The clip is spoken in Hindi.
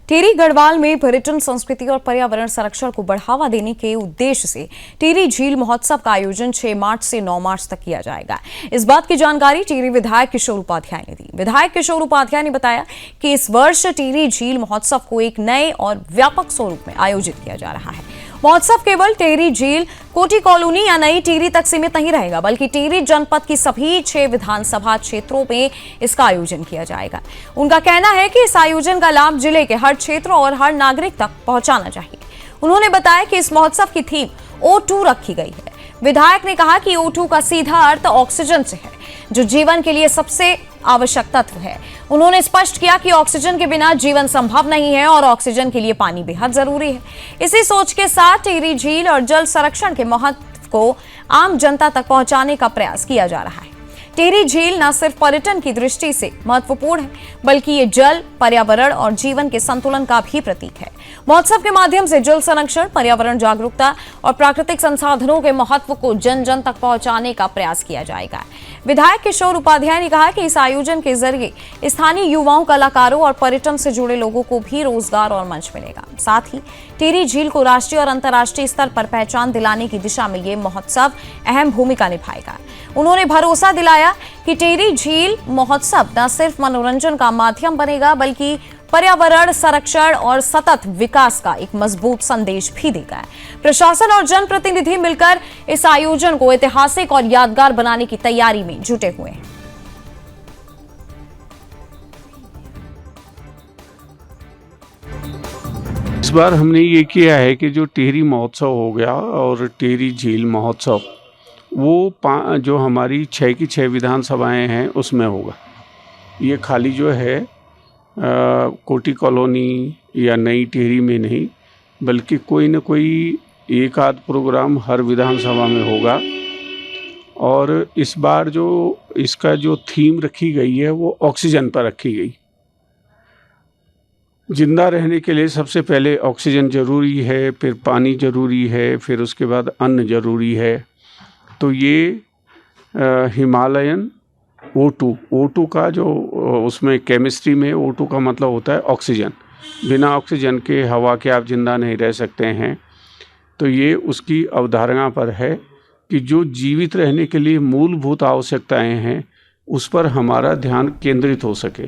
टिहरी गढ़वाल में पर्यटन संस्कृति और पर्यावरण संरक्षण को बढ़ावा देने के उद्देश्य से टिहरी झील महोत्सव का आयोजन 6 मार्च से 9 मार्च तक किया जाएगा। इस बात की जानकारी टिहरी विधायक किशोर उपाध्याय ने दी। विधायक किशोर उपाध्याय ने बताया कि इस वर्ष टिहरी झील महोत्सव को एक नए और व्यापक स्वरूप में आयोजित किया जा रहा है। महोत्सव केवल टिहरी झील, कोटी कॉलोनी या नई टिहरी तक सीमित नहीं रहेगा, बल्कि टिहरी जनपद की सभी 6 विधानसभा क्षेत्रों में इसका आयोजन किया जाएगा। उनका कहना है कि इस आयोजन का लाभ जिले के हर क्षेत्र और हर नागरिक तक पहुंचाना चाहिए। उन्होंने बताया कि इस महोत्सव की थीम O2 रखी गई है। विधायक ने कहा कि O2 का सीधा अर्थ ऑक्सीजन से है, जो जीवन के लिए सबसे आवश्यक तत्व है। उन्होंने स्पष्ट किया कि ऑक्सीजन के बिना जीवन संभव नहीं है और ऑक्सीजन के लिए पानी बेहद जरूरी है। इसी सोच के साथ टिहरी झील और जल संरक्षण के महत्व को आम जनता तक पहुंचाने का प्रयास किया जा रहा है। टिहरी झील न सिर्फ पर्यटन की दृष्टि से महत्वपूर्ण है, बल्कि ये जल, पर्यावरण और जीवन के संतुलन का भी प्रतीक है। महोत्सव के माध्यम से जल संरक्षण, पर्यावरण जागरूकता और प्राकृतिक संसाधनों के महत्व को जन जन तक पहुंचाने का प्रयास किया जाएगा। विधायक किशोर उपाध्याय ने कहा कि इस आयोजन के जरिए स्थानीय युवाओं, कलाकारों और पर्यटन से जुड़े लोगों को भी रोजगार और मंच मिलेगा। साथ ही टिहरी झील को राष्ट्रीय और अंतर्राष्ट्रीय स्तर पर पहचान दिलाने की दिशा में ये महोत्सव अहम भूमिका निभाएगा। उन्होंने भरोसा दिलाया कि टिहरी झील महोत्सव न सिर्फ मनोरंजन का माध्यम बनेगा, बल्कि पर्यावरण संरक्षण और सतत विकास का एक मजबूत संदेश भी देगा। प्रशासन और जनप्रतिनिधि मिलकर इस आयोजन को ऐतिहासिक और यादगार बनाने की तैयारी में जुटे हुए हैं। इस बार हमने ये किया है कि जो टिहरी महोत्सव हो गया और टिहरी झील महोत्सव, वो जो हमारी 6 की 6 विधानसभाएं हैं उसमें होगा। ये खाली जो है कोटी कॉलोनी या नई टिहरी में नहीं, बल्कि कोई न कोई एक आध प्रोग्राम हर विधानसभा में होगा। और इस बार जो इसका जो थीम रखी गई है वो ऑक्सीजन पर रखी गई। जिंदा रहने के लिए सबसे पहले ऑक्सीजन ज़रूरी है, फिर पानी ज़रूरी है, फिर उसके बाद अन्न ज़रूरी है। तो ये हिमालयन O2 का जो उसमें केमिस्ट्री में O2 का मतलब होता है ऑक्सीजन। बिना ऑक्सीजन के हवा के आप जिंदा नहीं रह सकते हैं। तो ये उसकी अवधारणा पर है कि जो जीवित रहने के लिए मूलभूत आवश्यकताएं हैं उस पर हमारा ध्यान केंद्रित हो सके।